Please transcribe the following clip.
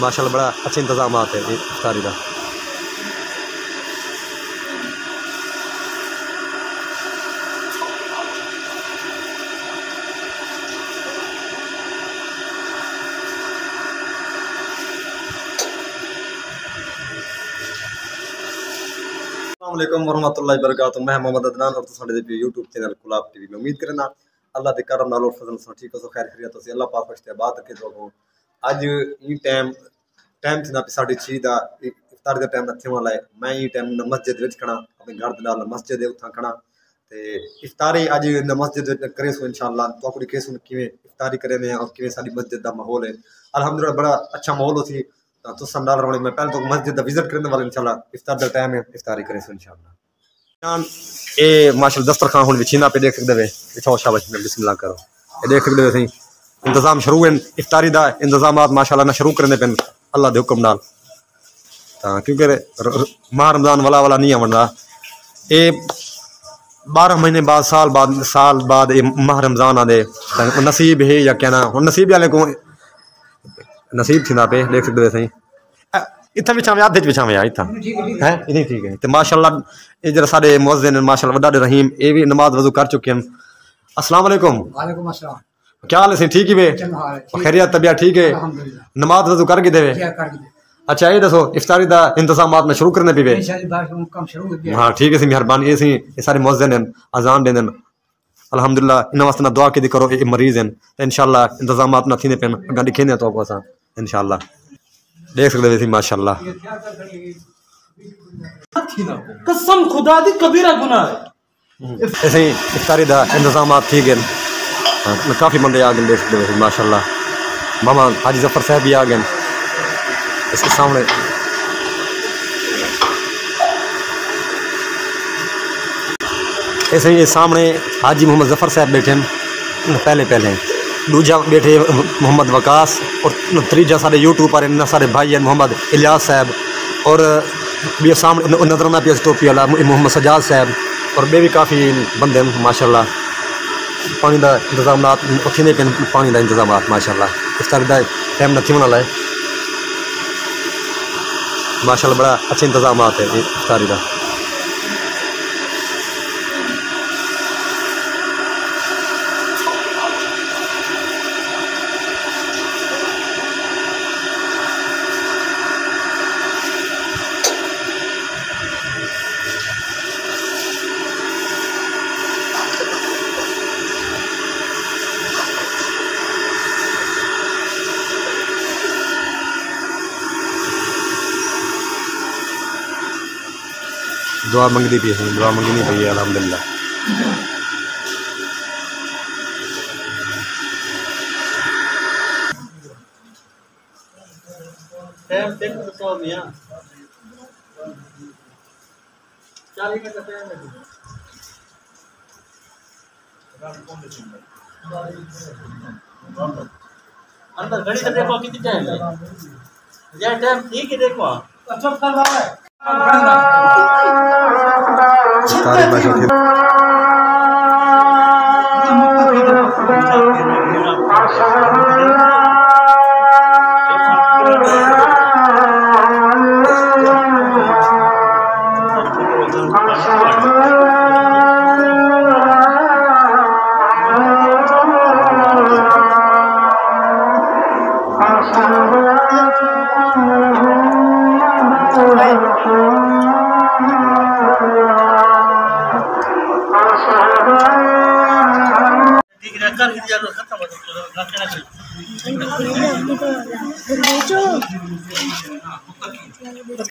माशाल्लाह बड़ा अच्छे इंतजाम है इफ्तारी का। अस्सलाम वालेकुम वरहमतुल्लाहि वबरकातुहू। मैं मोहम्मद अदनान और तुसाडे दे यूट्यूब चैनल गुलाब टीवी में उम्मीद करना अल्लाह दे करम नाल और फजल से ठीक हो खैर खैरियत से अल्लाह पाक फरिश्ते बात रखे तो आज ई टाइम थी ना साढ़े 6 दा इफ्तार का टाइम रखे वाला है। मैं ई टाइम मस्जिद विच खड़ा अपने घर दे नाल मस्जिद है उथा खड़ा ते इफ्तारी आज न मस्जिद विच करे सो इंशाअल्लाह तो आपको केस किवें इफ्तारी करे ने और किवें साडी मस्जिद दा माहौल है। अल्हम्दुलिल्लाह बड़ा अच्छा माहौल होसी तो संडाल रवणे मैं पहले तो मस्जिद दा विजिट करने वाला इंशाअल्लाह इफ्तार दा टाइम है इफ्तारी करे सो इंशाअल्लाह। ए माशाल्लाह दस्तरखान हुन विछीना पे देख सकदे वे इथो शाबाश बिस्मिल्लाह करो ए देख सकदे वे सही इंतजाम शुरू है इफ्तारी दा इंतजामात माशाल्लाह ना शुरू करने पेन अल्लाह दे हुक्म नाल क्योंकि माह रमजान वाला नहीं आवंदा ए 12 महीने बाद साल बाद ये माह रमजान आदे नसीब है या कहना हुन नसीब वाले को नसीब थी ना पे देख सकदे वे सही इतना बिछावे आधे बिछावे इतना है इतनी ठीक है तो माशाल्लाह ये जरा सारे मुअज्जिन माशाल्लाह वड्डा रहीम ये भी नमाज वजू कर चुके हैं। अस्सलाम वालेकुम। वालेकुम अस्सलाम। क्या हाल है ठीक ही वे खैरियत तबीयत ठीक है नमाज वजू कर के देवे। अच्छा ये दसो इफ्तारी दा इंतजामात में शुरू करने पीवे। हाँ ठीक है सी मेहरबानी ये सी ये सारे मुअज्जिन हैं अजान देंदन अल्हम्दुलिल्लाह इन वास्ते ना दुआ की करो ये मरीज हैं इंशाअल्लाह इंतजामात ना थीने पेन अगा दिखे ने तो को असा इंशाअल्लाह देख सकते वैसे माशाल्लाह कसम खुदा दी कबीरा गुनाह है। ऐसे ही इफ्तारी दा इंतजामात ठीक है काफ़ी बंदे आ गए देख सकते वैसे माशाल्लाह मामा हाजी जफर साहब भी आ गए इसके सामने ऐसे ही सामने हाजी मोहम्मद जफर साहब बैठे हैं पहले दूजा बैठे मोहम्मद वकास और तीजा सारे यूट्यूबर हैं सारे भाई हैं मोहम्मद इलियास साहब और भी सामने नजराना पे टोपी वाला मोहम्मद सजाद साहब और वे भी काफ़ी बंदे हैं माशाल्लाह। पानी का इंतजाम उठने पे पानी का इंतजाम माशाल्लाह इफ्तारी का टाइम नहीं होने वाला है माशाल्लाह बड़ा अच्छे इंतजाम है इफ्तारी का। दुआ मंगनी पी दुआ मंगनी पई है अल्हम्दुलिल्लाह। अंदर घड़ी से देखो कितनी टाइम है ये टाइम ठीक है देखो अच्छा करवा है सारे भाषा खत्म हो